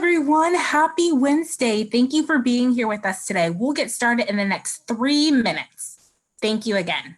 everyone. Happy Wednesday. Thank you for being here with us today. We'll get started in the next 3 minutes. Thank you again.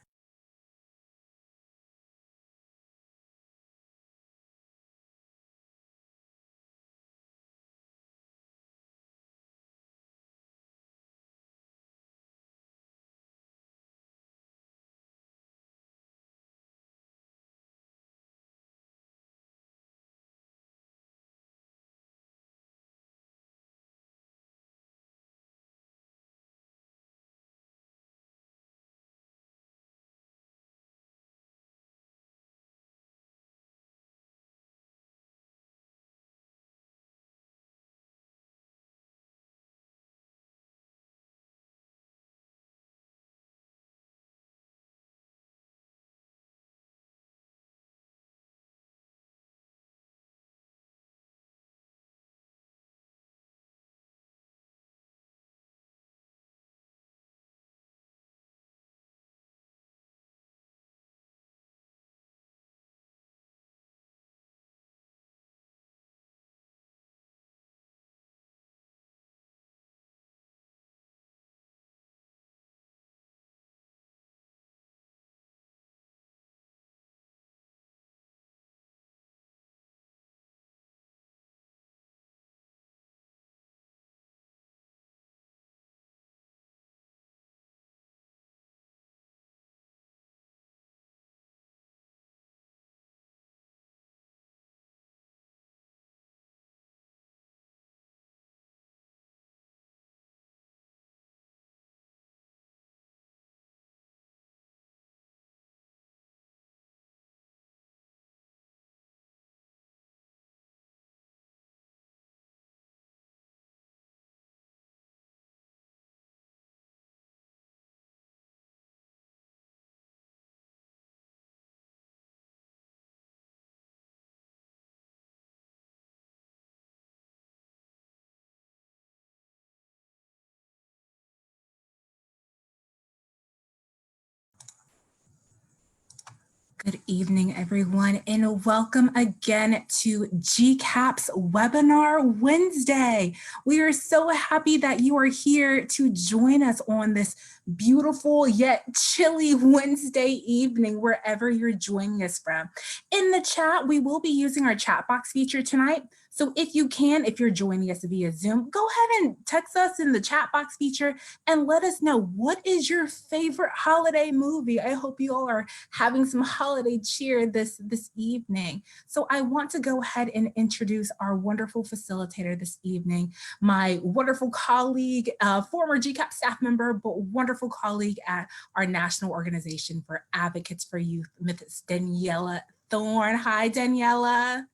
Good evening, everyone, and welcome again to GCAPP's Webinar Wednesday. We are so happy that you are here to join us on this beautiful yet chilly Wednesday evening, wherever you're joining us from. In the chat, we will be using our chat box feature tonight. So if you can, if you're joining us via Zoom, go ahead and text us in the chat box feature and let us know, what is your favorite holiday movie? I hope you all are having some holiday cheer this evening. So I want to go ahead and introduce our wonderful facilitator this evening, my wonderful colleague, former GCAPP staff member, but wonderful colleague at our National Organization for Advocates for Youth, Ms. Daniela Thorne. Hi, Daniela.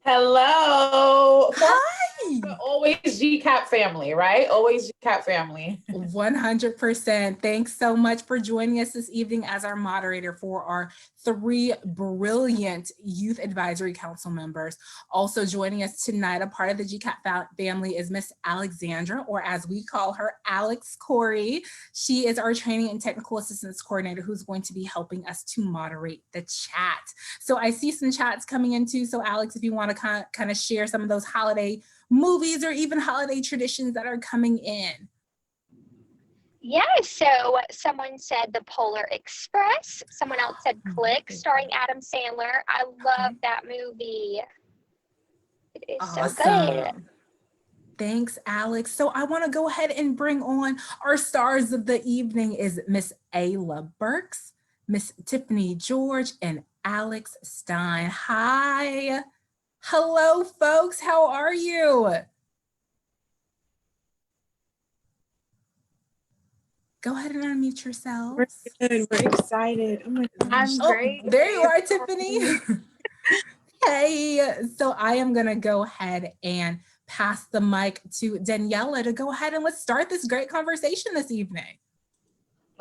Hello. Hi. Always GCAPP family, right? Always GCAPP family. 100%. Thanks so much for joining us this evening as our moderator for our 3 brilliant Youth Advisory Council members. Also joining us tonight, a part of the GCAPP family, is Miss Alexandra, or as we call her, Alex Corey. She is our Training and Technical Assistance Coordinator, who's going to be helping us to moderate the chat. So I see some chats coming in too. So Alex, if you want to kind of share some of those holiday movies or even holiday traditions that are coming in. Yeah, so someone said The Polar Express. Someone else said Click, starring Adam Sandler. I love that movie. It is awesome. So good. Thanks, Alex. So I want to go ahead and bring on our stars of the evening is Miss Ayla Burks, Miss Tiffany George, and Alex Stein. Hi. Hello, folks. How are you? Go ahead and unmute yourselves. We're good. We're excited. Oh my gosh. I'm great. There you are, Tiffany. Hey, so I am going to go ahead and pass the mic to Daniela to go ahead and let's start this great conversation this evening.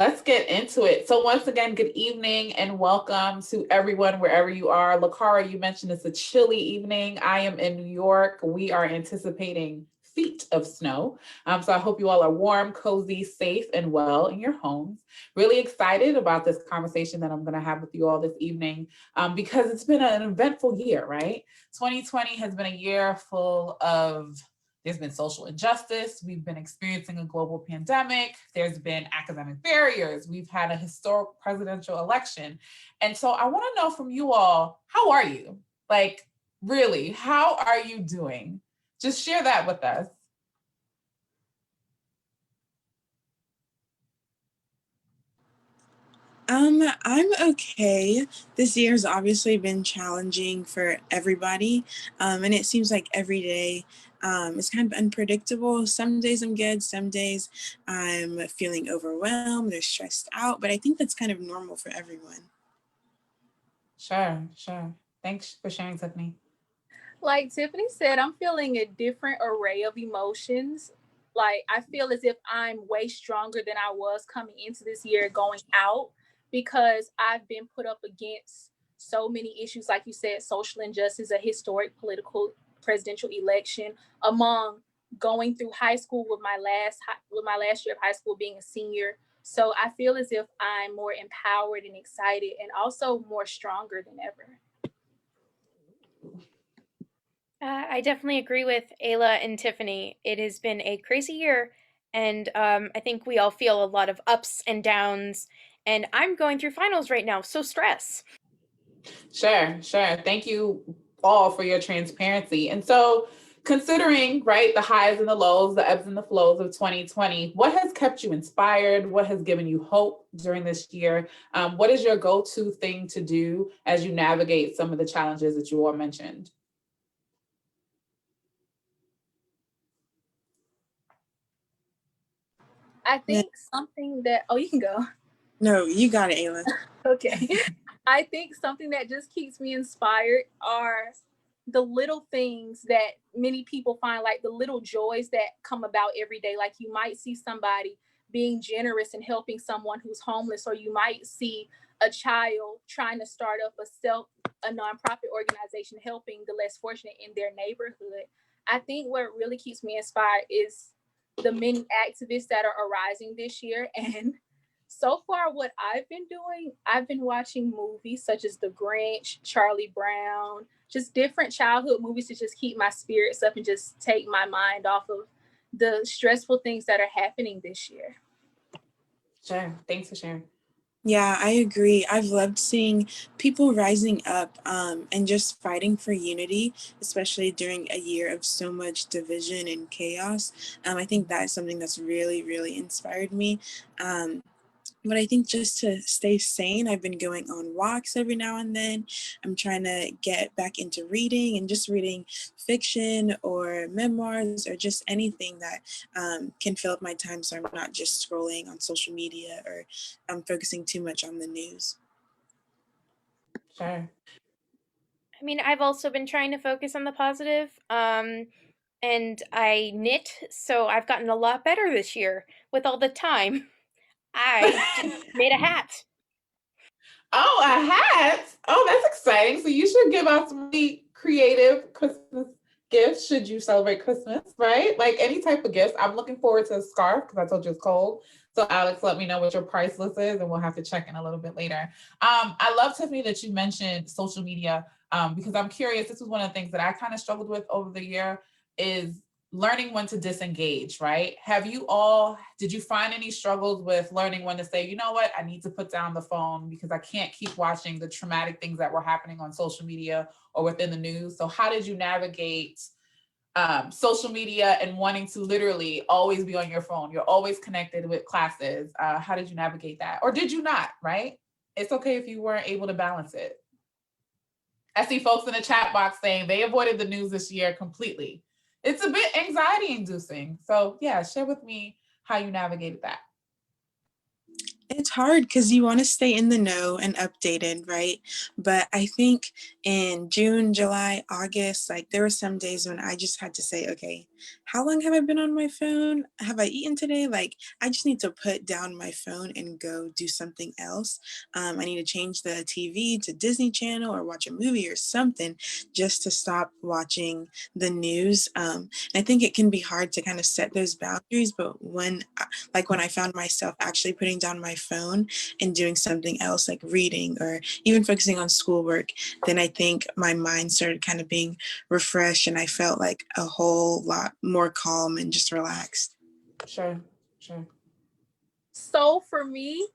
Let's get into it. So once again, good evening and welcome to everyone wherever you are. Lakara, you mentioned it's a chilly evening. I am in New York. We are anticipating feet of snow. So I hope you all are warm, cozy, safe, and well in your homes. Really excited about this conversation that I'm going to have with you all this evening because it's been an eventful year, right? 2020 has been a year full of There's been social injustice. We've been experiencing a global pandemic. There's been academic barriers. We've had a historic presidential election. And so I want to know from you all, how are you? Like, really, how are you doing? Just share that with us. I'm okay. This year's obviously been challenging for everybody. And it seems like every day is kind of unpredictable. Some days I'm good, some days I'm feeling overwhelmed or stressed out, but I think that's kind of normal for everyone. Sure, sure. Thanks for sharing, Tiffany. Like Tiffany said, I'm feeling a different array of emotions. Like I feel as if I'm way stronger than I was coming into this year going out because I've been put up against so many issues, like you said, social injustice, a historic political presidential election, among going through high school with my last year of high school being a senior. So I feel as if I'm more empowered and excited and also more stronger than ever. I definitely agree with Ayla and Tiffany. It has been a crazy year, and I think we all feel a lot of ups and downs. And I'm going through finals right now, so stress. Sure, sure. Thank you all for your transparency. And so, considering, right, the highs and the lows, the ebbs and the flows of 2020, what has kept you inspired? What has given you hope during this year? What is your go-to thing to do as you navigate some of the challenges that you all mentioned? I think something that, oh, you can go. No, you got it, Ayla. Okay. I think something that just keeps me inspired are the little things that many people find, like the little joys that come about every day. Like you might see somebody being generous and helping someone who's homeless, or you might see a child trying to start up a nonprofit organization helping the less fortunate in their neighborhood. I think what really keeps me inspired is the many activists that are arising this year. And so far, what I've been doing, I've been watching movies such as The Grinch, Charlie Brown, just different childhood movies to just keep my spirits up and just take my mind off of the stressful things that are happening this year. Sure. Thanks for sharing. Yeah, I agree. I've loved seeing people rising up and just fighting for unity, especially during a year of so much division and chaos. I think that is something that's really, really inspired me. But I think just to stay sane, I've been going on walks every now and then. I'm trying to get back into reading and just reading fiction or memoirs or just anything that can fill up my time so I'm not just scrolling on social media or I'm focusing too much on the news. Sure. I mean, I've also been trying to focus on the positive. And I knit, so I've gotten a lot better this year with all the time. I just made a hat. Oh, a hat. Oh, that's exciting. So you should give out some really creative Christmas gifts should you celebrate Christmas, right? Like any type of gifts. I'm looking forward to a scarf because I told you it's cold. So Alex, let me know what your price list is and we'll have to check in a little bit later. I love, Tiffany, that you mentioned social media because I'm curious. This was one of the things that I kind of struggled with over the year is learning when to disengage, right? Did you find any struggles with learning when to say, you know what, I need to put down the phone because I can't keep watching the traumatic things that were happening on social media or within the news? So how did you navigate social media and wanting to literally always be on your phone? You're always connected with classes. How did you navigate that? Or did you not, right? It's okay if you weren't able to balance it. I see folks in the chat box saying they avoided the news this year completely. It's a bit anxiety inducing. So yeah, share with me how you navigated that. It's hard because you want to stay in the know and updated, right? But I think in June, July, August, like there were some days when I just had to say, okay, how long have I been on my phone? Have I eaten today? Like I just need to put down my phone and go do something else. I need to change the TV to Disney Channel or watch a movie or something just to stop watching the news. I think it can be hard to kind of set those boundaries, but when I found myself actually putting down my phone and doing something else like reading or even focusing on schoolwork, then I think my mind started kind of being refreshed and I felt like a whole lot more calm and just relaxed. Sure. So for me,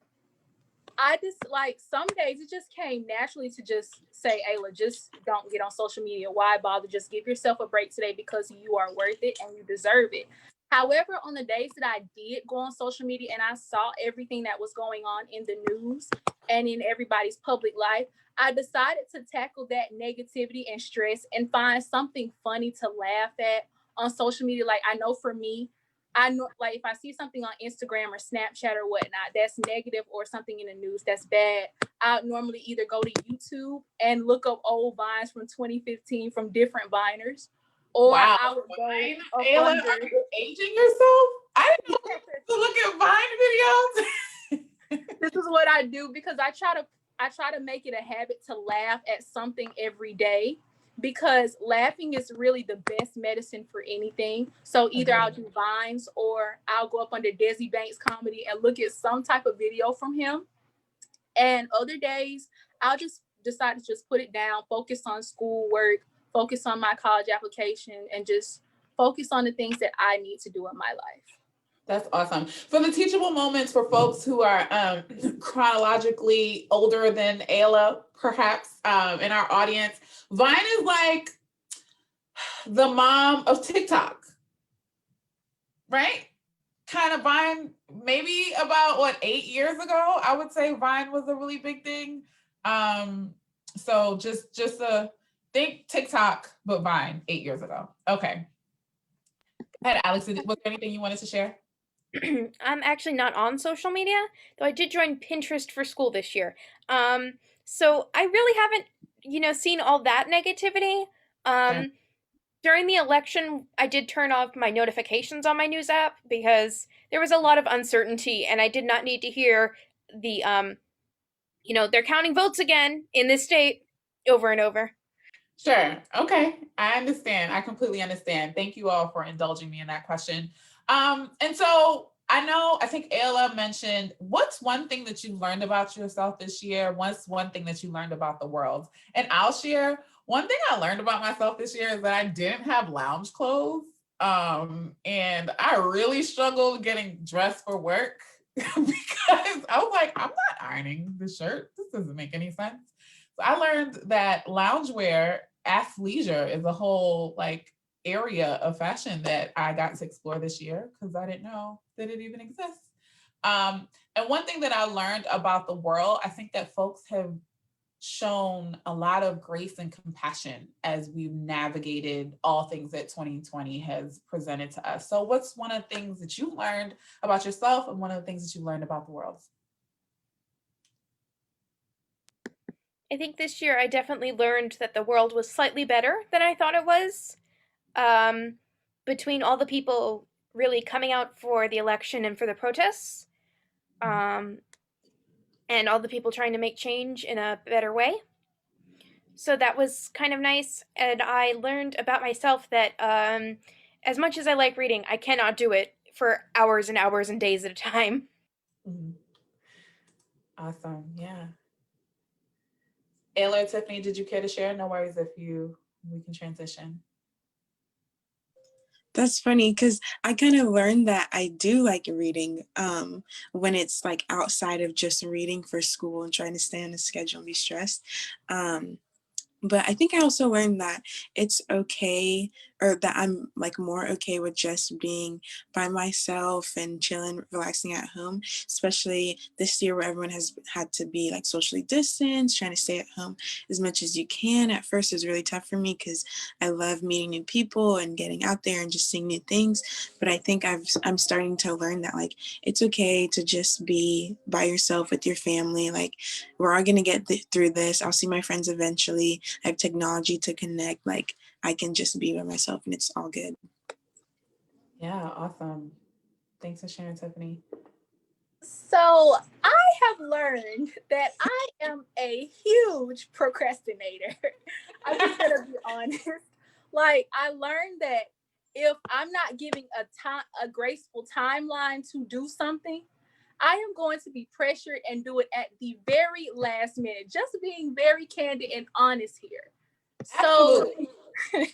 I just like some days it just came naturally to just say, Ayla, just don't get on social media. Why bother? Just give yourself a break today because you are worth it and you deserve it. However, on the days that I did go on social media and I saw everything that was going on in the news and in everybody's public life, I decided to tackle that negativity and stress and find something funny to laugh at on social media. Like I know for me, I know, like, if I see something on Instagram or Snapchat or whatnot that's negative or something in the news that's bad, I'll normally either go to YouTube and look up old vines from 2015 from different viners, or Wow. I would go up Ayla, under. are you aging yourself? I didn't know to look at Vine videos. This is what I do because I try to make it a habit to laugh at something every day, because laughing is really the best medicine for anything. So either I'll do vines or I'll go up under Desi Banks comedy and look at some type of video from him. And other days I'll just decide to just put it down, focus on schoolwork, focus on my college application, and just focus on the things that I need to do in my life. That's awesome. For the teachable moments for folks who are chronologically older than Ayla, perhaps in our audience, Vine is like the mom of TikTok, right? Kind of Vine, maybe about 8 years ago, I would say Vine was a really big thing. So just think TikTok, but Vine 8 years ago. Okay. Go ahead, Alex, was there anything you wanted to share? I'm actually not on social media, though I did join Pinterest for school this year. So I really haven't, seen all that negativity. Sure. During the election, I did turn off my notifications on my news app because there was a lot of uncertainty, and I did not need to hear the they're counting votes again in this state over and over. Sure. Okay. I understand. I completely understand. Thank you all for indulging me in that question. And so I think Ayla mentioned, what's one thing that you learned about yourself this year? What's one thing that you learned about the world? And I'll share, one thing I learned about myself this year is that I didn't have lounge clothes. And I really struggled getting dressed for work because I was like, I'm not ironing the shirt. This doesn't make any sense. So I learned that loungewear, athleisure, is a whole area of fashion that I got to explore this year because I didn't know that it even exists. And one thing that I learned about the world, I think that folks have shown a lot of grace and compassion as we've navigated all things that 2020 has presented to us. So what's one of the things that you learned about yourself and one of the things that you learned about the world? I think this year I definitely learned that the world was slightly better than I thought it was. Between all the people really coming out for the election and for the protests, and all the people trying to make change in a better way. So that was kind of nice. And I learned about myself that as much as I like reading, I cannot do it for hours and hours and days at a time. Mm-hmm. Awesome. Yeah. Ayla, Tiffany, did you care to share? No worries if we can transition. That's funny because I kind of learned that I do like reading when it's like outside of just reading for school and trying to stay on a schedule and be stressed. But I think I also learned that it's okay, or that I'm like more okay with just being by myself and chilling, relaxing at home, especially this year where everyone has had to be like socially distanced, trying to stay at home as much as you can. At first it was really tough for me because I love meeting new people and getting out there and just seeing new things. But I think I'm starting to learn that like it's okay to just be by yourself with your family. Like we're all gonna get through this. I'll see my friends eventually. I have technology to connect. Like I can just be by myself and it's all good. Yeah, awesome. Thanks for sharing, Tiffany. So I have learned that I am a huge procrastinator. I'm just gonna be honest. Like I learned that if I'm not giving a graceful timeline to do something, I am going to be pressured and do it at the very last minute. Just being very candid and honest here. Absolutely. So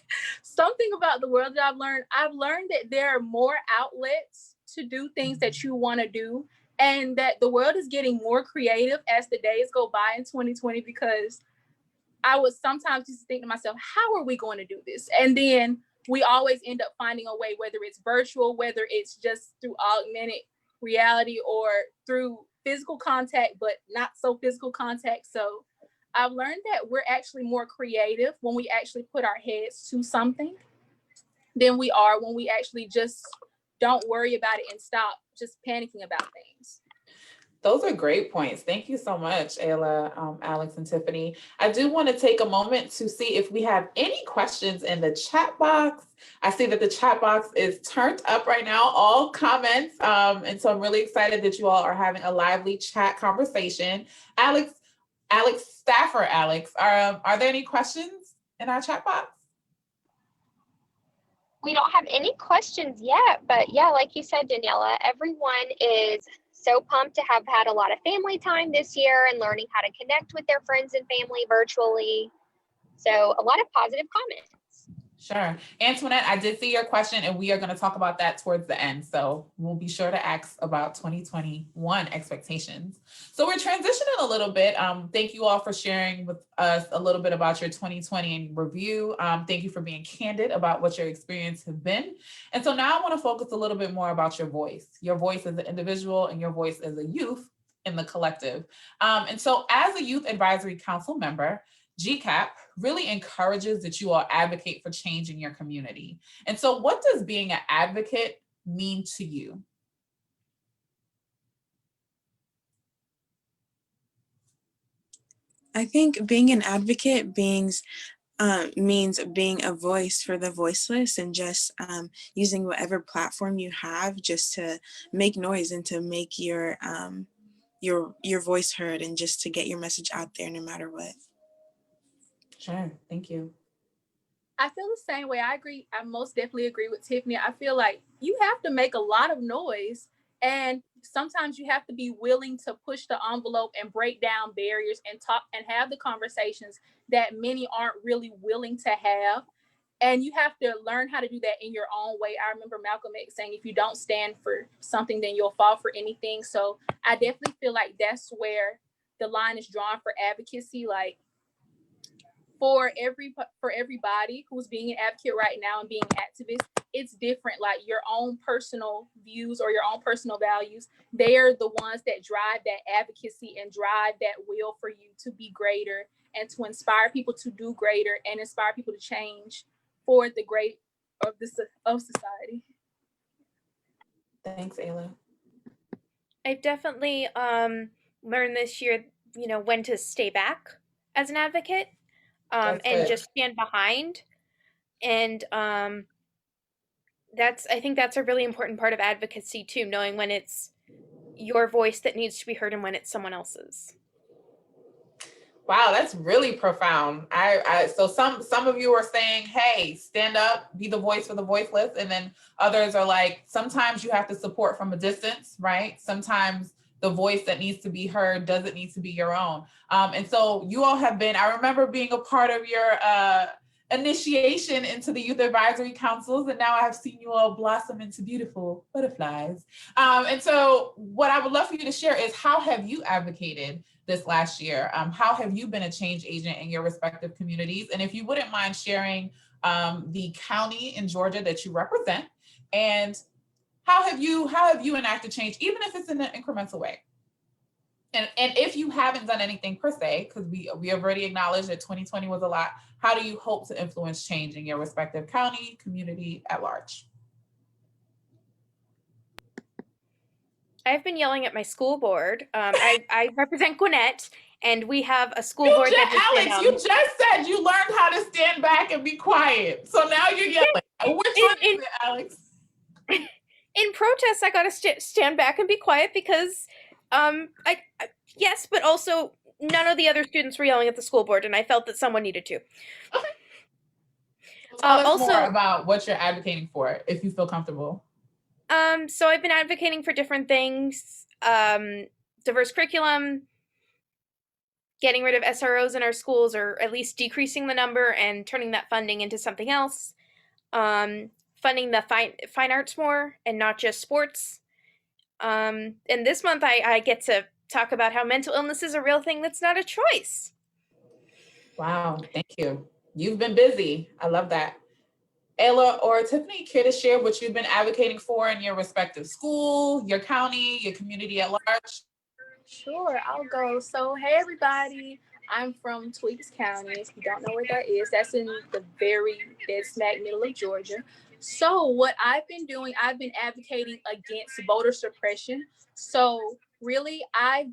something about the world that I've learned that there are more outlets to do things that you want to do, and that the world is getting more creative as the days go by in 2020, because I would sometimes just think to myself, how are we going to do this? And then we always end up finding a way, whether it's virtual, whether it's just through augmented reality or through physical contact, but not so physical contact. So I've learned that we're actually more creative when we actually put our heads to something than we are when we actually just don't worry about it and stop just panicking about things. Those are great points. Thank you so much, Ayla, Alex, and Tiffany. I do want to take a moment to see if we have any questions in the chat box. I see that the chat box is turned up right now, all comments. And so I'm really excited that you all are having a lively chat conversation. Alex, Staffer Alex, are there any questions in our chat box? We don't have any questions yet, but yeah, like you said, Daniela, everyone is so pumped to have had a lot of family time this year and learning how to connect with their friends and family virtually. So a lot of positive comments. Sure. Antoinette, I did see your question, and we are going to talk about that towards the end. So we'll be sure to ask about 2021 expectations. So we're transitioning a little bit. Thank you all for sharing with us a little bit about your 2020 review. Thank you for being candid about what your experience has been. And so now I want to focus a little bit more about your voice as an individual and your voice as a youth in the collective. And so as a Youth Advisory Council member, GCAPP really encourages that you all advocate for change in your community. And so what does being an advocate mean to you? I think being an advocate means being a voice for the voiceless, and just using whatever platform you have just to make noise and to make your voice heard, and just to get your message out there no matter what. Sure, thank you. I feel the same way. I agree. I most definitely agree with Tiffany. I feel like you have to make a lot of noise, and sometimes you have to be willing to push the envelope and break down barriers and talk and have the conversations that many aren't really willing to have. And you have to learn how to do that in your own way. I remember Malcolm X saying, if you don't stand for something, then you'll fall for anything. So I definitely feel like that's where the line is drawn for advocacy. Like, for everybody who's being an advocate right now and being an activist, it's different. Like, your own personal views or your own personal values, they are the ones that drive that advocacy and drive that will for you to be greater and to inspire people to do greater and inspire people to change for the great of society. Thanks, Ayla. I've definitely learned this year, when to stay back as an advocate. And just stand behind. And I think that's a really important part of advocacy too, knowing when it's your voice that needs to be heard and when it's someone else's. Wow, that's really profound. So some of you are saying, hey, stand up, be the voice for the voiceless. And then others are like, sometimes you have to support from a distance, right? Sometimes the voice that needs to be heard doesn't need to be your own. And so you all have been, I remember being a part of your initiation into the Youth Advisory Councils, and now I have seen you all blossom into beautiful butterflies. And so what I would love for you to share is, how have you advocated this last year? How have you been a change agent in your respective communities? And if you wouldn't mind sharing the county in Georgia that you represent, and how have you enacted change, even if it's in an incremental way? And if you haven't done anything per se, because we have already acknowledged that 2020 was a lot, how do you hope to influence change in your respective county, community at large? I've been yelling at my school board. I represent Gwinnett, and we have a school board that has Alex, been, you just said you learned how to stand back and be quiet. So now you're yelling. Which one is it, Alex? In protests, I gotta stand back and be quiet because, yes, but also none of the other students were yelling at the school board, and I felt that someone needed to. Okay. Tell us more about what you're advocating for, if you feel comfortable. So I've been advocating for different things. diverse curriculum, getting rid of SROs in our schools, or at least decreasing the number and turning that funding into something else. Funding the fine arts more and not just sports. And this month I get to talk about how mental illness is a real thing that's not a choice. Wow, thank you. You've been busy. I love that. Ayla or Tiffany, care to share what you've been advocating for in your respective school, your county, your community at large? Sure, I'll go. So, hey, everybody. I'm from Tweeds County. If you don't know where that is, that's in the very dead smack middle of Georgia. So, what I've been doing, I've been advocating against voter suppression. So, really, I've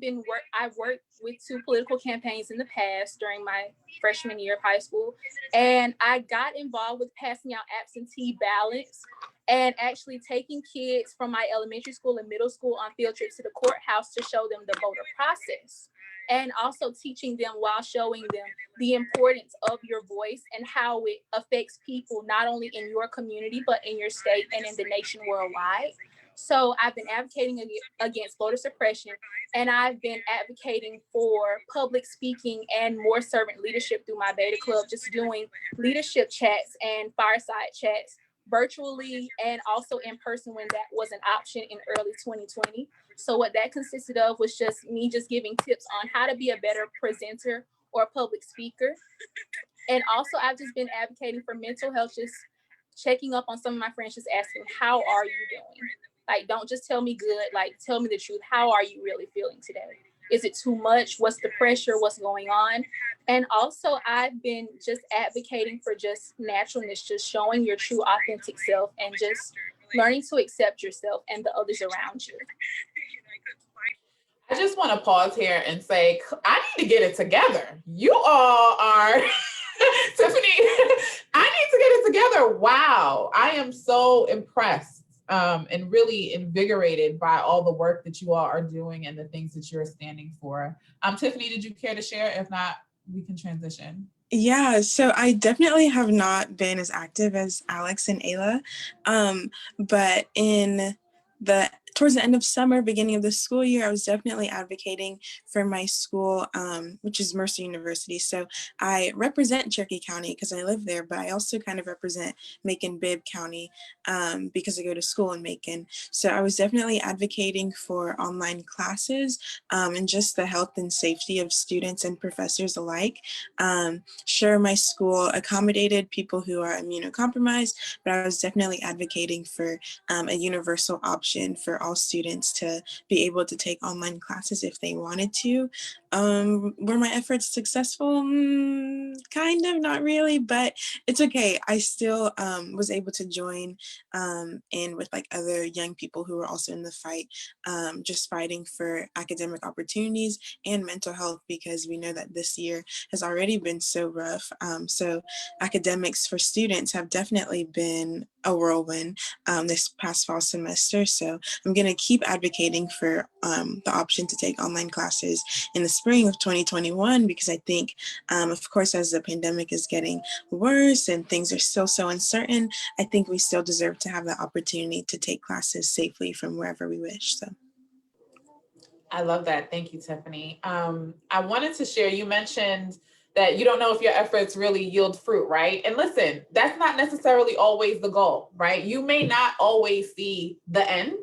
worked with 2 political campaigns in the past during my freshman year of high school, and I got involved with passing out absentee ballots and actually taking kids from my elementary school and middle school on field trips to the courthouse to show them the voter process, and also teaching them while showing them the importance of your voice and how it affects people not only in your community but in your state and in the nation worldwide. So I've been advocating against voter suppression, and I've been advocating for public speaking and more servant leadership through my Beta Club, just doing leadership chats and fireside chats virtually and also in person when that was an option in early 2020. So what that consisted of was just me just giving tips on how to be a better presenter or a public speaker. And also I've just been advocating for mental health, just checking up on some of my friends, just asking, how are you doing? Like, don't just tell me good, like tell me the truth. How are you really feeling today? Is it too much? What's the pressure? What's going on? And also I've been just advocating for just naturalness, just showing your true authentic self and just learning to accept yourself and the others around you. I just want to pause here and say, I need to get it together. You all are, Tiffany, I need to get it together. Wow. I am so impressed and really invigorated by all the work that you all are doing and the things that you're standing for. Tiffany, did you care to share? If not, we can transition. Yeah, so I definitely have not been as active as Alex and Ayla, but towards the end of summer, beginning of the school year, I was definitely advocating for my school, which is Mercer University. So I represent Cherokee County because I live there, but I also kind of represent Macon-Bibb County because I go to school in Macon. So I was definitely advocating for online classes and just the health and safety of students and professors alike. Sure, my school accommodated people who are immunocompromised, but I was definitely advocating for a universal option for all students to be able to take online classes if they wanted to. Were my efforts successful? Kind of, not really, but it's okay. I still was able to join in with like other young people who were also in the fight, just fighting for academic opportunities and mental health, because we know that this year has already been so rough. So academics for students have definitely been a whirlwind this past fall semester. So I'm going to keep advocating for the option to take online classes in the spring of 2021, because I think, of course, as the pandemic is getting worse and things are still so uncertain, I think we still deserve to have the opportunity to take classes safely from wherever we wish. So. I love that. Thank you, Tiffany. I wanted to share, you mentioned that you don't know if your efforts really yield fruit, right? And listen, that's not necessarily always the goal, right? You may not always see the end,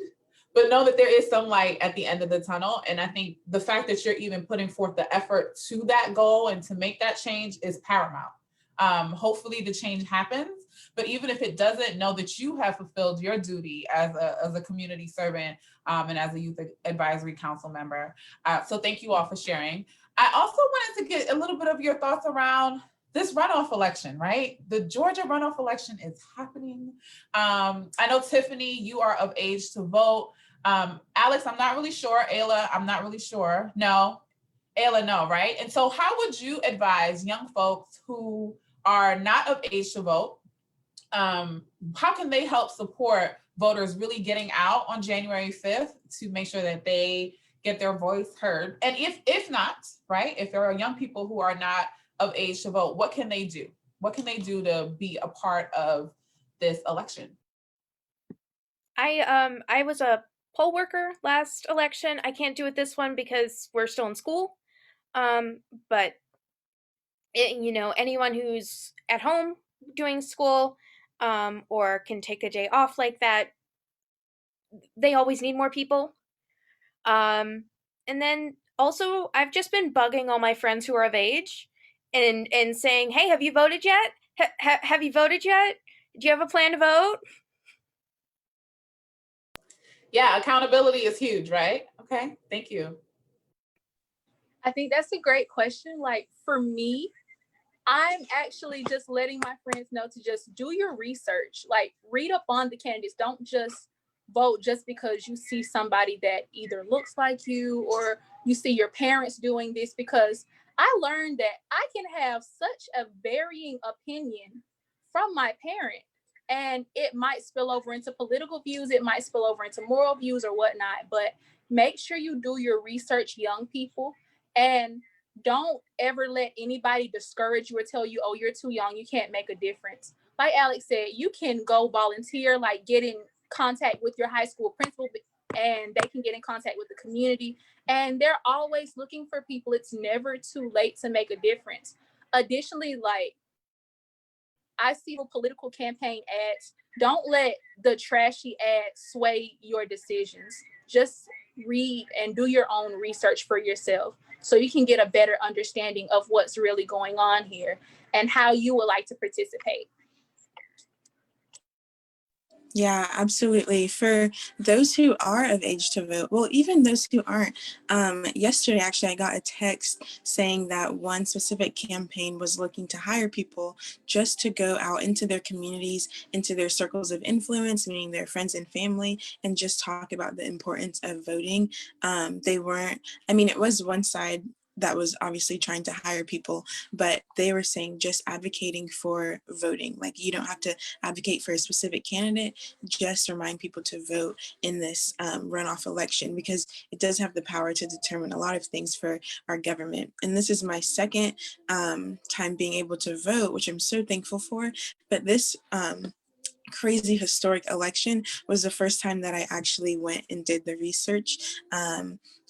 but know that there is some light at the end of the tunnel. And I think the fact that you're even putting forth the effort to that goal and to make that change is paramount. Hopefully the change happens, but even if it doesn't, know that you have fulfilled your duty as a community servant and as a youth advisory council member. So thank you all for sharing. I also wanted to get a little bit of your thoughts around this runoff election, right? The Georgia runoff election is happening. I know, Tiffany, you are of age to vote. Alex, I'm not really sure. Ayla, I'm not really sure. No, Ayla, no, right? And so how would you advise young folks who are not of age to vote? How can they help support voters really getting out on January 5th to make sure that they get their voice heard? And if not, right, if there are young people who are not of age to vote, what can they do? What can they do to be a part of this election? I was a poll worker last election. I can't do it this one because we're still in school. But anyone who's at home doing school, or can take a day off like that, they always need more people. And then also, I've just been bugging all my friends who are of age and saying, "Hey, have you voted yet? Have you voted yet? Do you have a plan to vote?" Yeah, accountability is huge, right? Okay, thank you. I think that's a great question. Like for me, I'm actually just letting my friends know to just do your research, like read up on the candidates. Don't just vote just because you see somebody that either looks like you or you see your parents doing this, because I learned that I can have such a varying opinion from my parent, and it might spill over into political views, it might spill over into moral views or whatnot. But make sure you do your research, young people, and don't ever let anybody discourage you or tell you, oh, you're too young, you can't make a difference. Like Alex said, you can go volunteer, like get in contact with your high school principal, and they can get in contact with the community. And they're always looking for people. It's never too late to make a difference. Additionally, like I see political campaign ads. Don't let the trashy ads sway your decisions. Just read and do your own research for yourself so you can get a better understanding of what's really going on here and how you would like to participate. Yeah, absolutely. For those who are of age to vote, well, even those who aren't, yesterday, actually, I got a text saying that one specific campaign was looking to hire people just to go out into their communities, into their circles of influence, meaning their friends and family, and just talk about the importance of voting. They weren't, I mean, it was one side that was obviously trying to hire people, but they were saying just advocating for voting. Like, you don't have to advocate for a specific candidate, just remind people to vote in this runoff election, because it does have the power to determine a lot of things for our government. And this is my second time being able to vote, which I'm so thankful for. But this crazy historic election was the first time that I actually went and did the research.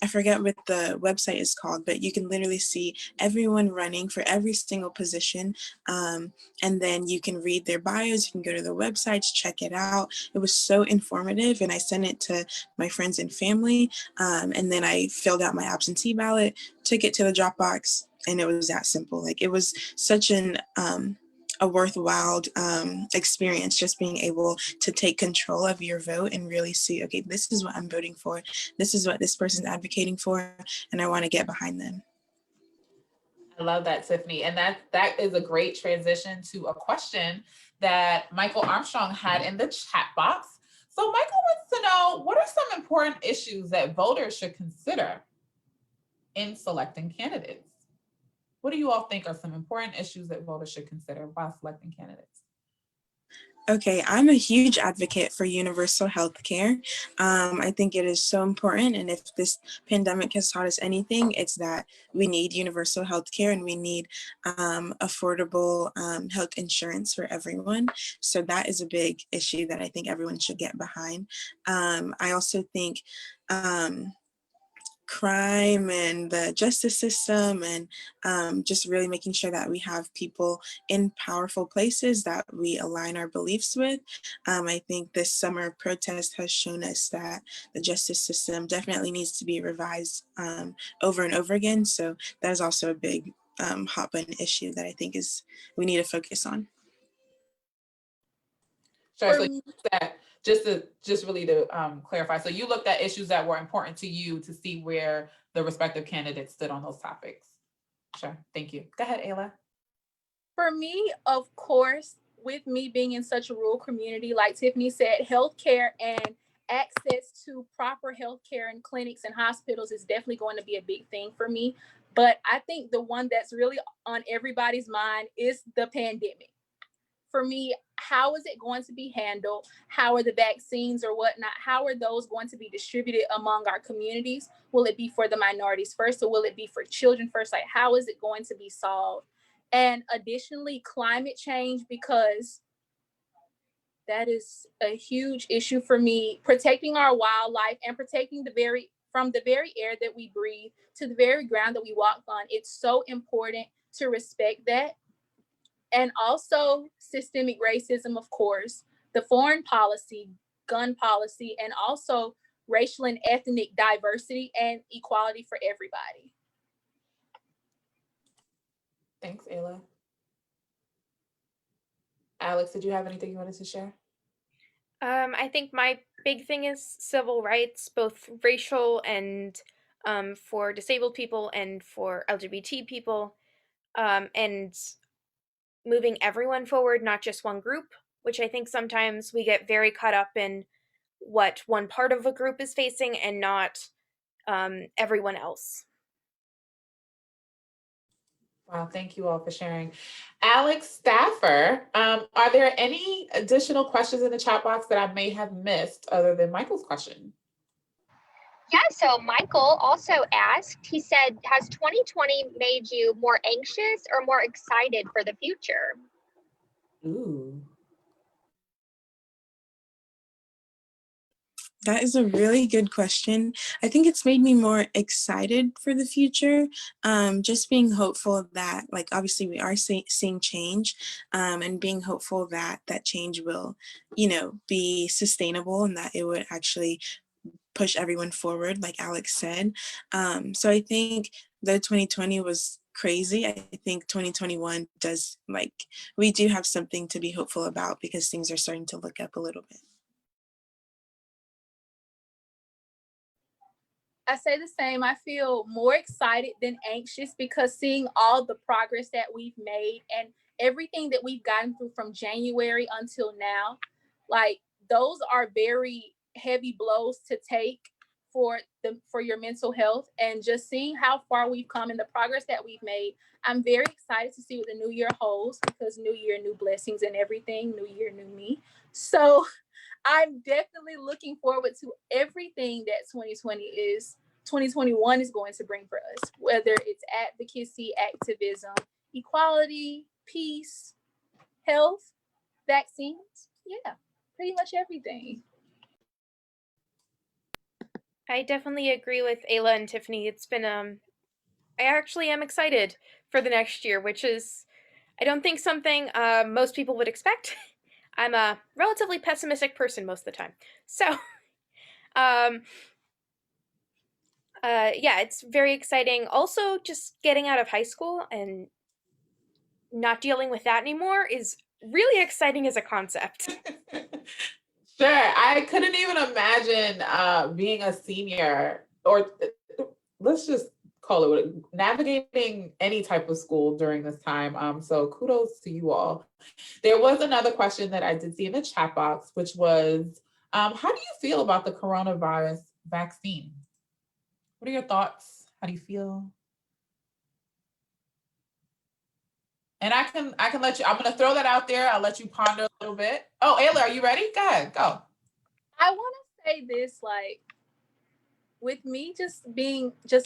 I forget what the website is called, but you can literally see everyone running for every single position. And then you can read their bios, you can go to their websites, check it out. It was so informative, and I sent it to my friends and family. And then I filled out my absentee ballot, took it to the Dropbox, and it was that simple. Like, it was such a worthwhile experience, just being able to take control of your vote and really see, okay, this is what I'm voting for, this is what this person's advocating for, and I want to get behind them. I love that, Tiffany. And that is a great transition to a question that Michael Armstrong had in the chat box. So Michael wants to know, what are some important issues that voters should consider in selecting candidates? What do you all think are some important issues that voters should consider while selecting candidates? Okay, I'm a huge advocate for universal health care. I think it is so important. And if this pandemic has taught us anything, it's that we need universal health care, and we need affordable health insurance for everyone. So that is a big issue that I think everyone should get behind. I also think crime and the justice system, and just really making sure that we have people in powerful places that we align our beliefs with. I think this summer of protest has shown us that the justice system definitely needs to be revised over and over again. So that is also a big hot button issue that I think we need to focus on. Sure. So you looked at, just really to clarify, so you looked at issues that were important to you to see where the respective candidates stood on those topics. Sure. Thank you. Go ahead, Ayla. For me, of course, with me being in such a rural community, like Tiffany said, healthcare and access to proper healthcare and clinics and hospitals is definitely going to be a big thing for me. But I think the one that's really on everybody's mind is the pandemic. For me, how is it going to be handled? How are the vaccines or whatnot? How are those going to be distributed among our communities? Will it be for the minorities first, or will it be for children first? Like, how is it going to be solved? And additionally, climate change, because That is a huge issue for me. Protecting our wildlife and protecting from the very air that we breathe to the very ground that we walk on. It's so important to respect that. And also systemic racism, of course, the foreign policy, gun policy, and also racial and ethnic diversity and equality for everybody. Thanks, Ayla. Alex, did you have anything you wanted to share? I think my big thing is civil rights, both racial and for disabled people and for LGBT people, and moving everyone forward, not just one group, which I think sometimes we get very caught up in what one part of a group is facing and not everyone else. Wow, thank you all for sharing. Alex Staffer, are there any additional questions in the chat box that I may have missed other than Michael's question? Yeah, so Michael also asked, he said, has 2020 made you more anxious or more excited for the future? Ooh. That is a really good question. I think it's made me more excited for the future. Just being hopeful that, like, obviously we are seeing change, and being hopeful that that change will, be sustainable and that it would actually push everyone forward, like Alex said. So I think though 2020 was crazy, I think 2021 does, we do have something to be hopeful about because things are starting to look up a little bit. I say the same. I feel more excited than anxious because seeing all the progress that we've made and everything that we've gotten through from January until now, like those are very heavy blows to take for your mental health. And just seeing how far we've come and the progress that we've made, I'm very excited to see what the new year holds because new year, new blessings and everything, new year, new me. So I'm definitely looking forward to everything that 2021 is going to bring for us, whether it's advocacy, activism, equality, peace, health, vaccines. Yeah, pretty much everything. I definitely agree with Ayla and Tiffany. It's been I actually am excited for the next year, which is I don't think something most people would expect. I'm a relatively pessimistic person most of the time. So, um, yeah, it's very exciting. Also, just getting out of high school and not dealing with that anymore is really exciting as a concept. Sure. I couldn't even imagine being a senior, or let's just call it navigating any type of school during this time. So kudos to you all. There was another question that I did see in the chat box, which was, how do you feel about the coronavirus vaccine? What are your thoughts? How do you feel? And I can let you, I'm going to throw that out there. I'll let you ponder a little bit. Oh, Ayla, are you ready? Go ahead, go. I want to say this, like, with me just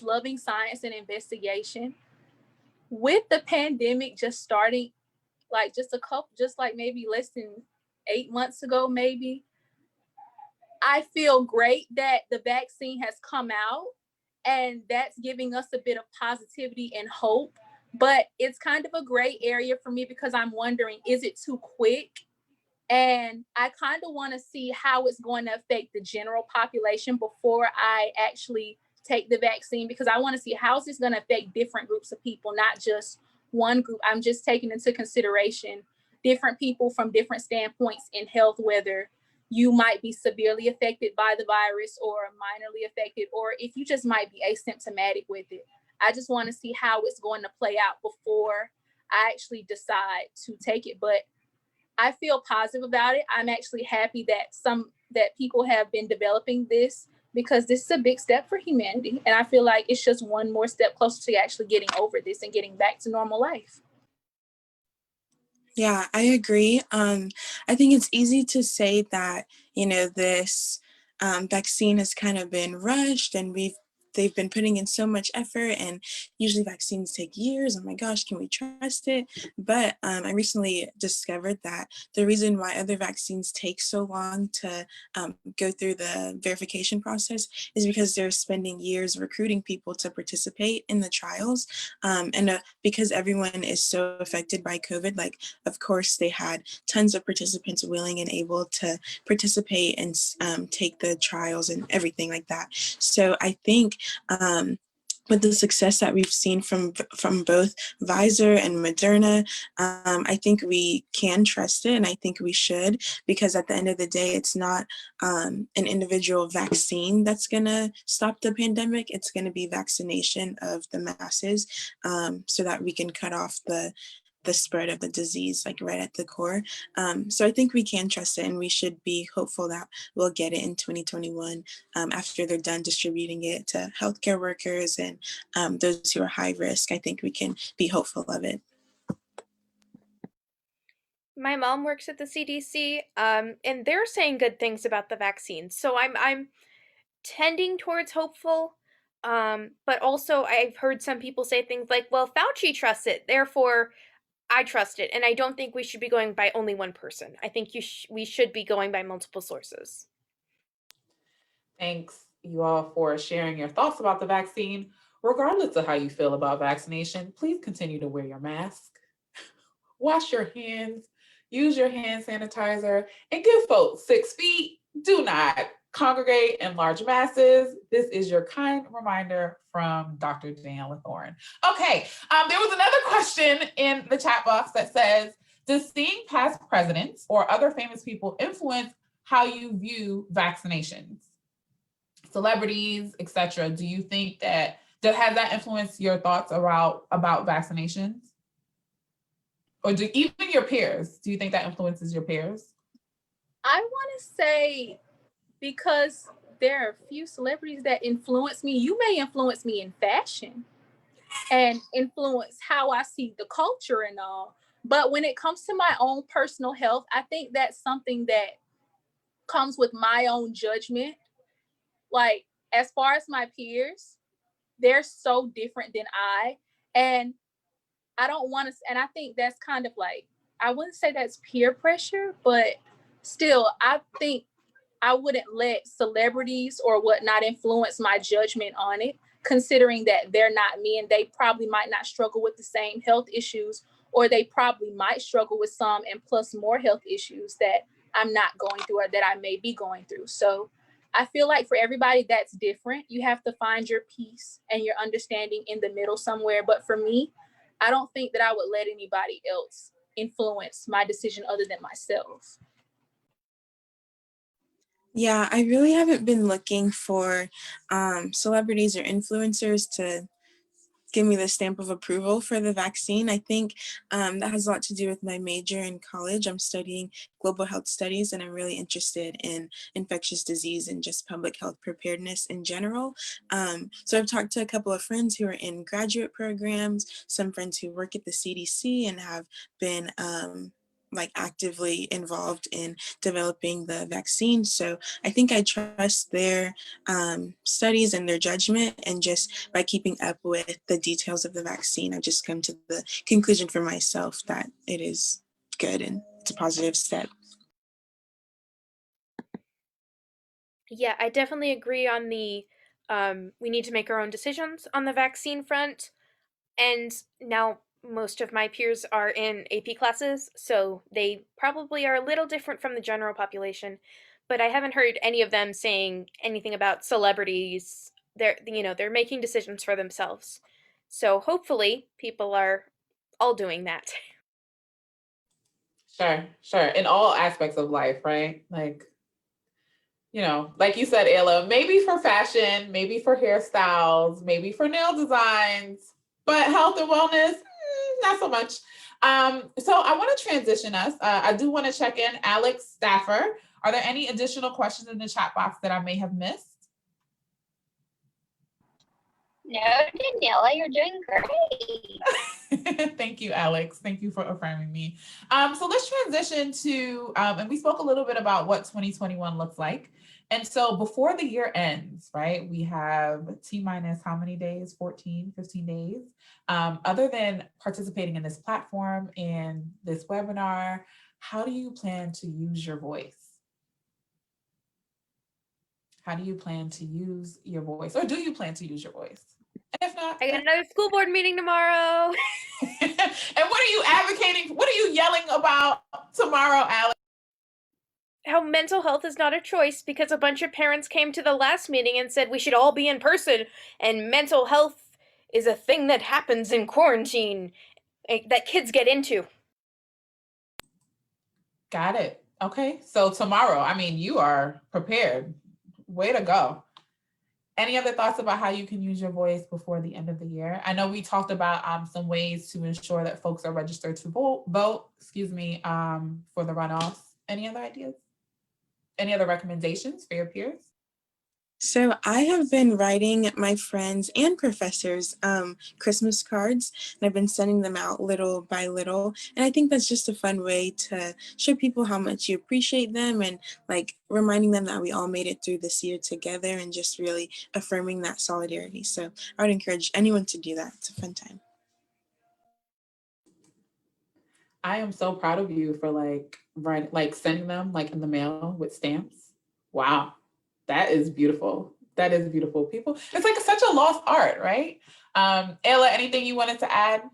loving science and investigation, with the pandemic just starting, like just like maybe less than 8 months ago, maybe, I feel great that the vaccine has come out and that's giving us a bit of positivity and hope. But it's kind of a gray area for me because I'm wondering, is it too quick? And I kind of want to see how it's going to affect the general population before I actually take the vaccine, because I want to see how is this going to affect different groups of people, not just one group. I'm just taking into consideration different people from different standpoints in health, whether you might be severely affected by the virus or minorly affected, or if you just might be asymptomatic with it. I just want to see how it's going to play out before I actually decide to take it. But I feel positive about it. I'm actually happy that people have been developing this, because this is a big step for humanity. And I feel like it's just one more step closer to actually getting over this and getting back to normal life. Yeah, I agree. I think it's easy to say that, this vaccine has kind of been rushed and they've been putting in so much effort, and usually vaccines take years. Oh my gosh, can we trust it? But I recently discovered that the reason why other vaccines take so long to go through the verification process is because they're spending years recruiting people to participate in the trials. And because everyone is so affected by COVID, like, of course, they had tons of participants willing and able to participate and take the trials and everything like that. So I think with the success that we've seen from both Pfizer and Moderna, I think we can trust it, and I think we should, because at the end of the day, it's not an individual vaccine that's going to stop the pandemic. It's going to be vaccination of the masses, so that we can cut off the spread of the disease, like right at the core. So I think we can trust it, and we should be hopeful that we'll get it in 2021 after they're done distributing it to healthcare workers and those who are high risk. I think we can be hopeful of it. My mom works at the CDC, and they're saying good things about the vaccine. So I'm tending towards hopeful. But also I've heard some people say things like, well, Fauci trusts it, therefore I trust it. And I don't think we should be going by only one person. I think we should be going by multiple sources. Thanks you all for sharing your thoughts about the vaccine. Regardless of how you feel about vaccination, please continue to wear your mask, wash your hands, use your hand sanitizer, and give folks 6 feet. Do not congregate in large masses. This is your kind reminder from Dr. Daniela Thorne. Okay, there was another question in the chat box that says, does seeing past presidents or other famous people influence how you view vaccinations? Celebrities, etc. Do you think that has that influenced your thoughts about vaccinations? Or do even your peers, do you think that influences your peers? I want to say, because there are a few celebrities that influence me, you may influence me in fashion and influence how I see the culture and all. But when it comes to my own personal health, I think that's something that comes with my own judgment. Like, as far as my peers, they're so different than and I don't want to, and I think that's kind of like, I wouldn't say that's peer pressure, but still, I think I wouldn't let celebrities or whatnot influence my judgment on it, considering that they're not me and they probably might not struggle with the same health issues, or they probably might struggle with some and plus more health issues that I'm not going through or that I may be going through. So I feel like for everybody that's different. You have to find your peace and your understanding in the middle somewhere. But for me, I don't think that I would let anybody else influence my decision other than myself. Yeah, I really haven't been looking for celebrities or influencers to give me the stamp of approval for the vaccine. I think that has a lot to do with my major in college. I'm studying global health studies, and I'm really interested in infectious disease and just public health preparedness in general. So I've talked to a couple of friends who are in graduate programs, some friends who work at the CDC and have been like actively involved in developing the vaccine. So I think I trust their studies and their judgment, and just by keeping up with the details of the vaccine, I've just come to the conclusion for myself that it is good and it's a positive step. Yeah, I definitely agree on the we need to make our own decisions on the vaccine front. And now most of my peers are in AP classes, so they probably are a little different from the general population. But I haven't heard any of them saying anything about celebrities. They're making decisions for themselves. So hopefully people are all doing that. Sure. In all aspects of life, right? Like, like you said, Ayla, maybe for fashion, maybe for hairstyles, maybe for nail designs, but health and wellness, not so much. So I want to transition us. I do want to check in. Alex Staffer, are there any additional questions in the chat box that I may have missed? No, Daniela, you're doing great. Thank you, Alex. Thank you for affirming me. So let's transition to, and we spoke a little bit about what 2021 looks like. And so before the year ends, right, we have T minus how many days? 14, 15 days. Other than participating in this platform and this webinar, how do you plan to use your voice? How do you plan to use your voice? Or do you plan to use your voice? And if not, I got another school board meeting tomorrow. and what are you advocating? What are you yelling about tomorrow, Alex? How mental health is not a choice because a bunch of parents came to the last meeting and said we should all be in person, and mental health is a thing that happens in quarantine that kids get into. Got it. Okay. So tomorrow, I mean, you are prepared. Way to go. Any other thoughts about how you can use your voice before the end of the year? I know we talked about some ways to ensure that folks are registered to vote, for the runoffs. Any other ideas? Any other recommendations for your peers? So I have been writing my friends and professors Christmas cards, and I've been sending them out little by little. And I think that's just a fun way to show people how much you appreciate them, and like reminding them that we all made it through this year together, and just really affirming that solidarity. So I would encourage anyone to do that. It's a fun time. I am so proud of you for sending them like in the mail with stamps. Wow. That is beautiful. That is beautiful. People, it's like such a lost art, right? Ayla, anything you wanted to add?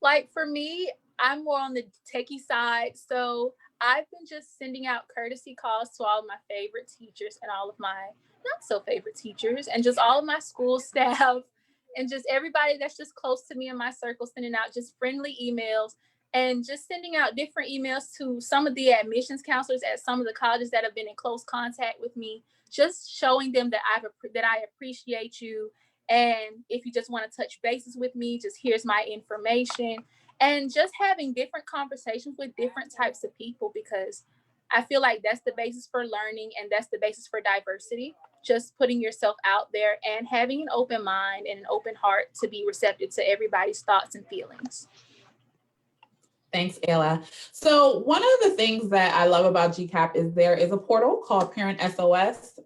Like for me, I'm more on the techie side. So I've been just sending out courtesy calls to all of my favorite teachers and all of my not so favorite teachers and just all of my school staff and just everybody that's just close to me in my circle, sending out just friendly emails and just sending out different emails to some of the admissions counselors at some of the colleges that have been in close contact with me, just showing them that I appreciate you. And if you just want to touch bases with me, just here's my information. And just having different conversations with different types of people, because I feel like that's the basis for learning and that's the basis for diversity. Just putting yourself out there and having an open mind and an open heart to be receptive to everybody's thoughts and feelings. Thanks, Ayla. So one of the things that I love about GCAPP is there is a portal called Parent SOS,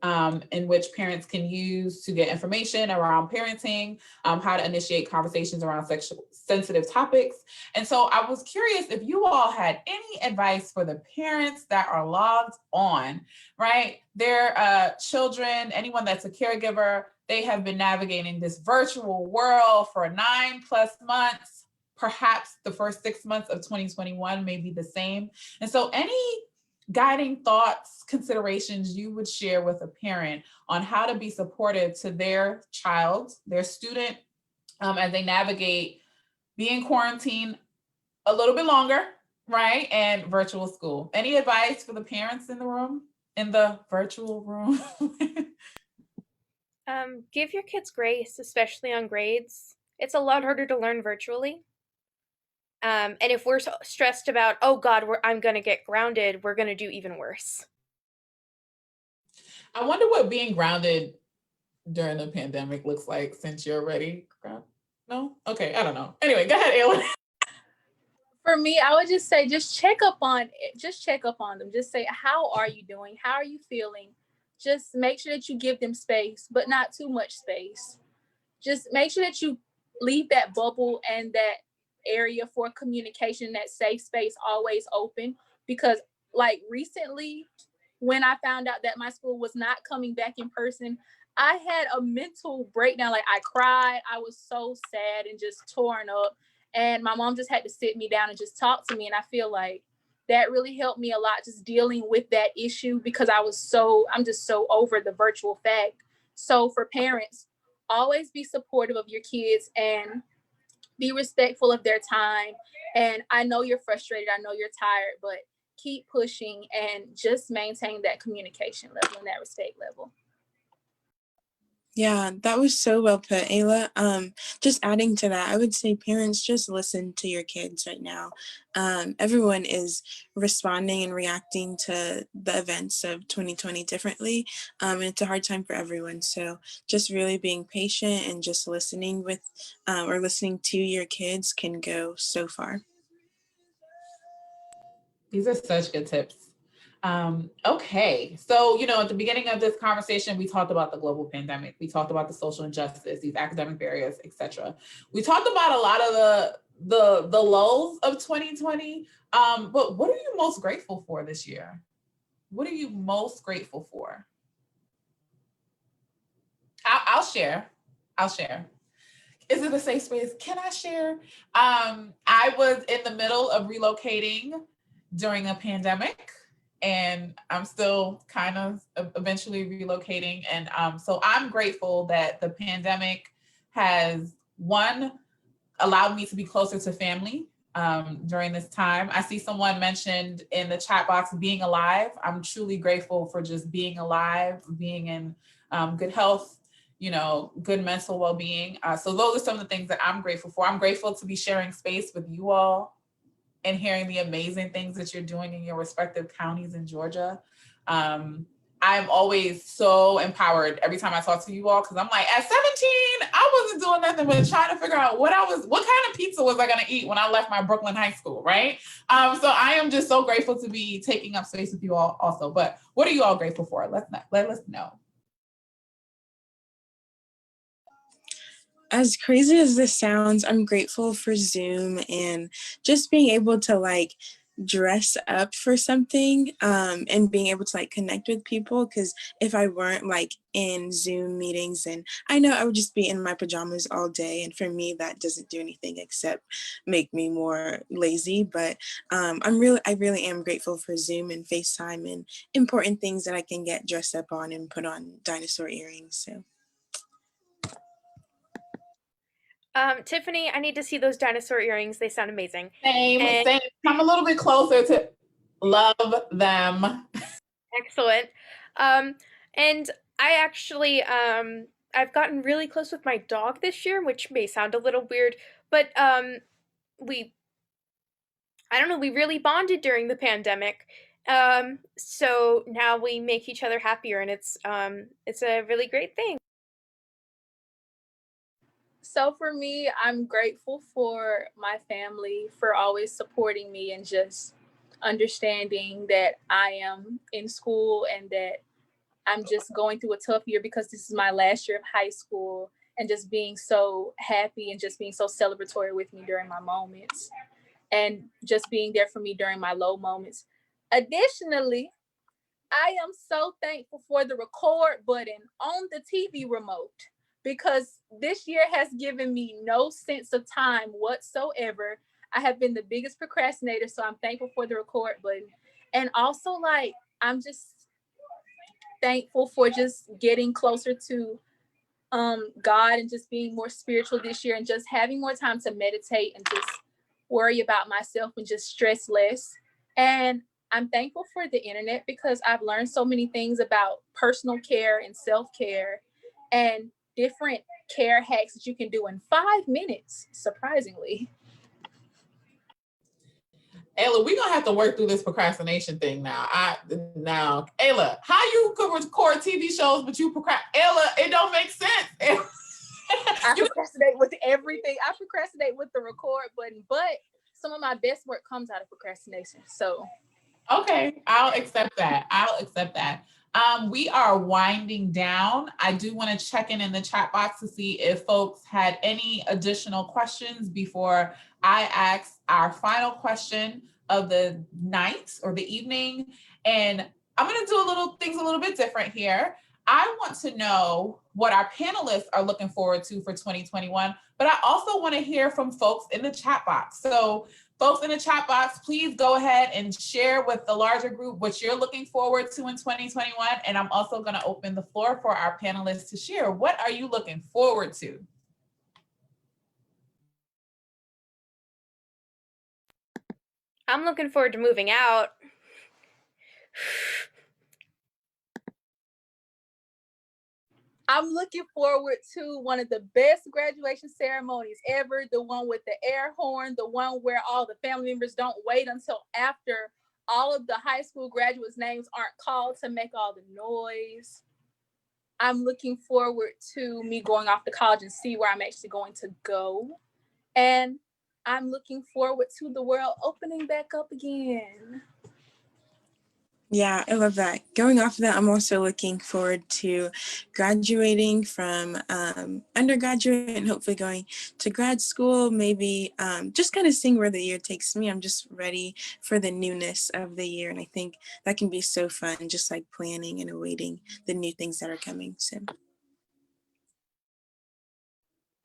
in which parents can use to get information around parenting, how to initiate conversations around sexual sensitive topics. And so I was curious if you all had any advice for the parents that are logged on, right? Their children, anyone that's a caregiver, they have been navigating this virtual world for 9+ months. Perhaps the first 6 months of 2021 may be the same. And so any guiding thoughts, considerations you would share with a parent on how to be supportive to their child, their student, as they navigate being quarantined a little bit longer, right? And virtual school. Any advice for the parents in the room, in the virtual room? Give your kids grace, especially on grades. It's a lot harder to learn virtually. And if we're stressed about, oh God, I'm going to get grounded, we're going to do even worse. I wonder what being grounded during the pandemic looks like since you're already grounded. No? Okay, I don't know. Anyway, go ahead, Ayla. For me, I would just say, just check up on them. Just say, how are you doing? How are you feeling? Just make sure that you give them space, but not too much space. Just make sure that you leave that bubble and that area for communication, that safe space always open. Because like recently, when I found out that my school was not coming back in person, I had a mental breakdown. Like I cried. I was so sad and just torn up. And my mom just had to sit me down and just talk to me. And I feel like that really helped me a lot, just dealing with that issue, because I'm just so over the virtual fact. So for parents, always be supportive of your kids and be respectful of their time. And I know you're frustrated, I know you're tired, but keep pushing and just maintain that communication level and that respect level. Yeah, that was so well put, Ayla. Just adding to that, I would say parents just listen to your kids right now. Everyone is responding and reacting to the events of 2020 differently. And it's a hard time for everyone. So just really being patient and just listening or listening to your kids can go so far. These are such good tips. Okay, so at the beginning of this conversation, we talked about the global pandemic. We talked about the social injustice, these academic barriers, etc. We talked about a lot of the lows of 2020. But what are you most grateful for this year? What are you most grateful for? I'll share. I'll share. Is it a safe space? Can I share? I was in the middle of relocating during a pandemic, and I'm still kind of eventually relocating. And so I'm grateful that the pandemic has, one, allowed me to be closer to family during this time. I see someone mentioned in the chat box being alive. I'm truly grateful for just being alive, being in good health, good mental well-being. So those are some of the things that I'm grateful for. I'm grateful to be sharing space with you all and hearing the amazing things that you're doing in your respective counties in Georgia. I'm always so empowered every time I talk to you all, because I'm like, at 17, I wasn't doing nothing but trying to figure out what kind of pizza was I going to eat when I left my Brooklyn high school, right? So I am just so grateful to be taking up space with you all also. But what are you all grateful for? Let us know. As crazy as this sounds, I'm grateful for Zoom and just being able to dress up for something and being able to connect with people, because if I weren't in Zoom meetings, and I know I would just be in my pajamas all day, and for me that doesn't do anything except make me more lazy. But I really am grateful for Zoom and FaceTime and important things that I can get dressed up on and put on dinosaur earrings. So Tiffany, I need to see those dinosaur earrings. They sound amazing. Same. Come a little bit closer to love them. Excellent. And I actually, I've gotten really close with my dog this year, which may sound a little weird, but we, I don't know, we really bonded during the pandemic. So now we make each other happier, and it's a really great thing. So for me, I'm grateful for my family for always supporting me and just understanding that I am in school and that I'm just going through a tough year because this is my last year of high school, and just being so happy and just being so celebratory with me during my moments and just being there for me during my low moments. Additionally, I am so thankful for the record button on the TV remote, because this year has given me no sense of time whatsoever. I have been the biggest procrastinator, so I'm thankful for the record button. And also, I'm just thankful for just getting closer to God and just being more spiritual this year and just having more time to meditate and just worry about myself and just stress less. And I'm thankful for the internet because I've learned so many things about personal care and self-care and different care hacks that you can do in 5 minutes, surprisingly. Ayla, we're gonna have to work through this procrastination thing now. Ayla, how you could record TV shows but you procrastinate? Ayla, it don't make sense. I procrastinate with everything. I procrastinate with the record button, but some of my best work comes out of procrastination. So okay, I'll accept that. We are winding down. I do want to check in the chat box to see if folks had any additional questions before I ask our final question of the night or the evening. And I'm going to do things a little bit different here. I want to know what our panelists are looking forward to for 2021, but I also want to hear from folks in the chat box. So folks in the chat box, please go ahead and share with the larger group what you're looking forward to in 2021. And I'm also going to open the floor for our panelists to share. What are you looking forward to? I'm looking forward to moving out. I'm looking forward to one of the best graduation ceremonies ever, the one with the air horn, the one where all the family members don't wait until after all of the high school graduates' names aren't called to make all the noise. I'm looking forward to me going off to college and see where I'm actually going to go. And I'm looking forward to the world opening back up again. Yeah, I love that. Going off of that, I'm also looking forward to graduating from undergraduate and hopefully going to grad school, maybe just kind of seeing where the year takes me. I'm just ready for the newness of the year. And I think that can be so fun, just like planning and awaiting the new things that are coming soon.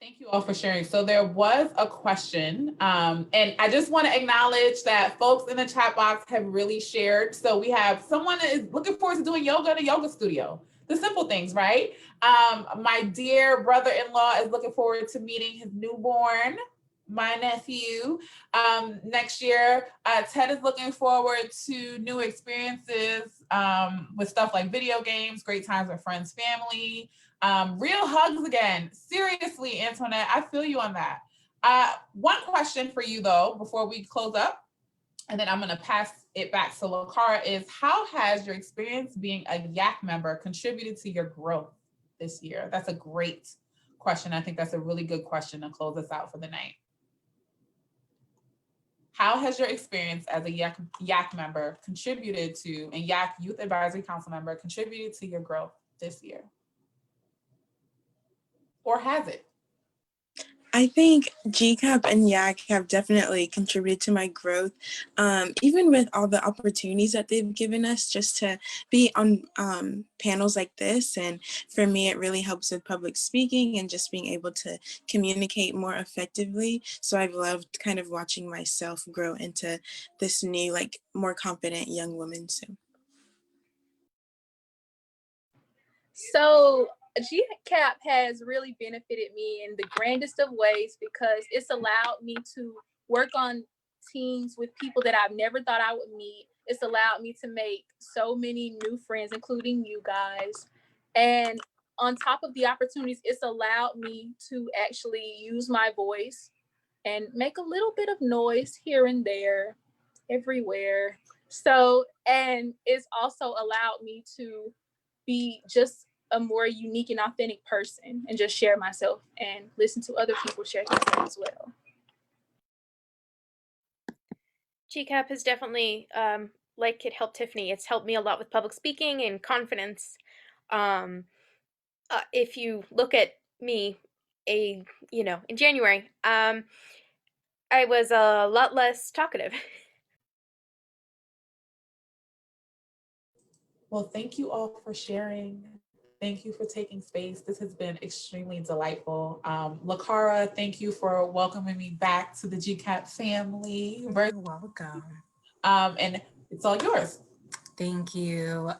Thank you all for sharing. So there was a question, and I just want to acknowledge that folks in the chat box have really shared. So we have someone that is looking forward to doing yoga in a yoga studio. The simple things, right? My dear brother-in-law is looking forward to meeting his newborn, my nephew, next year. Ted is looking forward to new experiences with stuff like video games, great times with friends, family. Real hugs again. Seriously, Antoinette, I feel you on that. One question for you though, before we close up, and then I'm gonna pass it back to Lakara, is how has your experience being a YAC member contributed to your growth this year? That's a great question. I think that's a really good question to close us out for the night. How has your experience as a YAC member contributed to, and YAC Youth Advisory Council member contributed to your growth this year? Or has it? I think GCAPP and YAC have definitely contributed to my growth, even with all the opportunities that they've given us just to be on panels like this. And for me, it really helps with public speaking and just being able to communicate more effectively. So I've loved kind of watching myself grow into this new, like, more confident young woman. So GCAP has really benefited me in the grandest of ways because it's allowed me to work on teams with people that I've never thought I would meet. It's allowed me to make so many new friends, including you guys. And on top of the opportunities, it's allowed me to actually use my voice and make a little bit of noise here and there, everywhere. So, and it's also allowed me to be just a more unique and authentic person and just share myself and listen to other people share themselves as well. GCAP has definitely, like it helped Tiffany, it's helped me a lot with public speaking and confidence. If you look at me, in January, I was a lot less talkative. Well, thank you all for sharing. Thank you for taking space. This has been extremely delightful. Lakara, thank you for welcoming me back to the GCAPP family. You're welcome. And it's all yours. Thank you.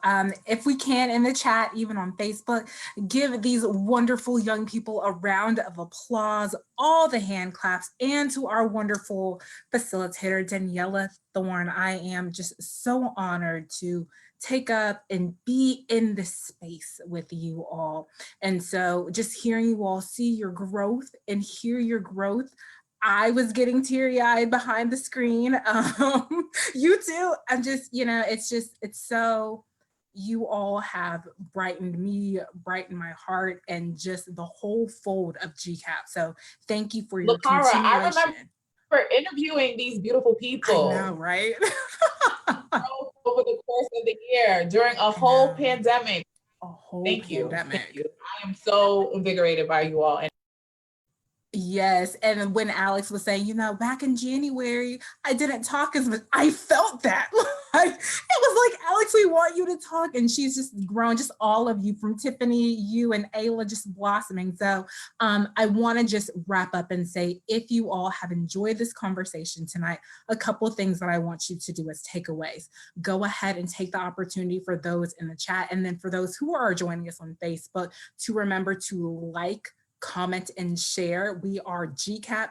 If we can, in the chat, even on Facebook, give these wonderful young people a round of applause, all the hand claps, and to our wonderful facilitator, Daniela Thorne. I am just so honored to take up and be in this space with you all. And so just hearing you all see your growth and hear your growth, I was getting teary-eyed behind the screen. You too. I'm just, it's so, you all have brightened me, brightened my heart, and just the whole fold of GCAPP. So thank you for your Lakara, continuation. I remember interviewing these beautiful people. I know, right? Over the course of the year, during a whole pandemic. A whole Thank pandemic. you. I am so invigorated by you all. Yes, and when Alex was saying, back in January, I didn't talk as much, I felt that. It was like, Alex, we want you to talk, and she's just grown, just all of you, from Tiffany, you, and Ayla, just blossoming. So I want to just wrap up and say, if you all have enjoyed this conversation tonight, a couple of things that I want you to do as takeaways. Go ahead and take the opportunity for those in the chat, and then for those who are joining us on Facebook, to remember to like, comment, and share. We are GCAPP,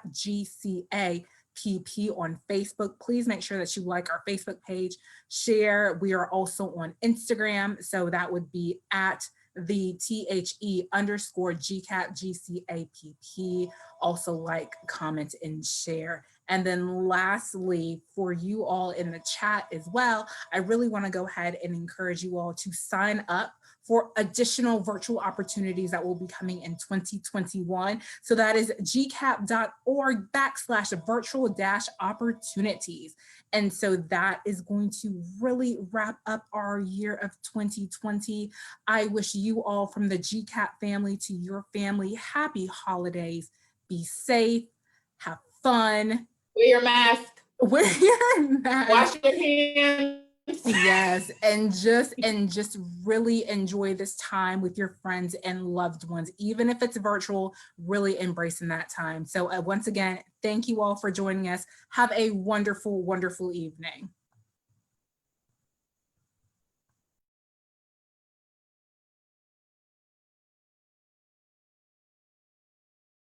GCAPP on Facebook. Please make sure that you like our Facebook page, share. We are also on Instagram. So that would be at the THE_GCAPP, GCAPP. Also like, comment, and share. And then lastly, for you all in the chat as well, I really want to go ahead and encourage you all to sign up for additional virtual opportunities that will be coming in 2021. So that is gcap.org/virtual-opportunities. And so that is going to really wrap up our year of 2020. I wish you all, from the GCAPP family to your family, happy holidays. Be safe, have fun. Wear your mask. Wear your mask. Wash your hands. Yes, and just really enjoy this time with your friends and loved ones, even if it's virtual, really embracing that time. So once again, thank you all for joining us. Have a wonderful, wonderful evening.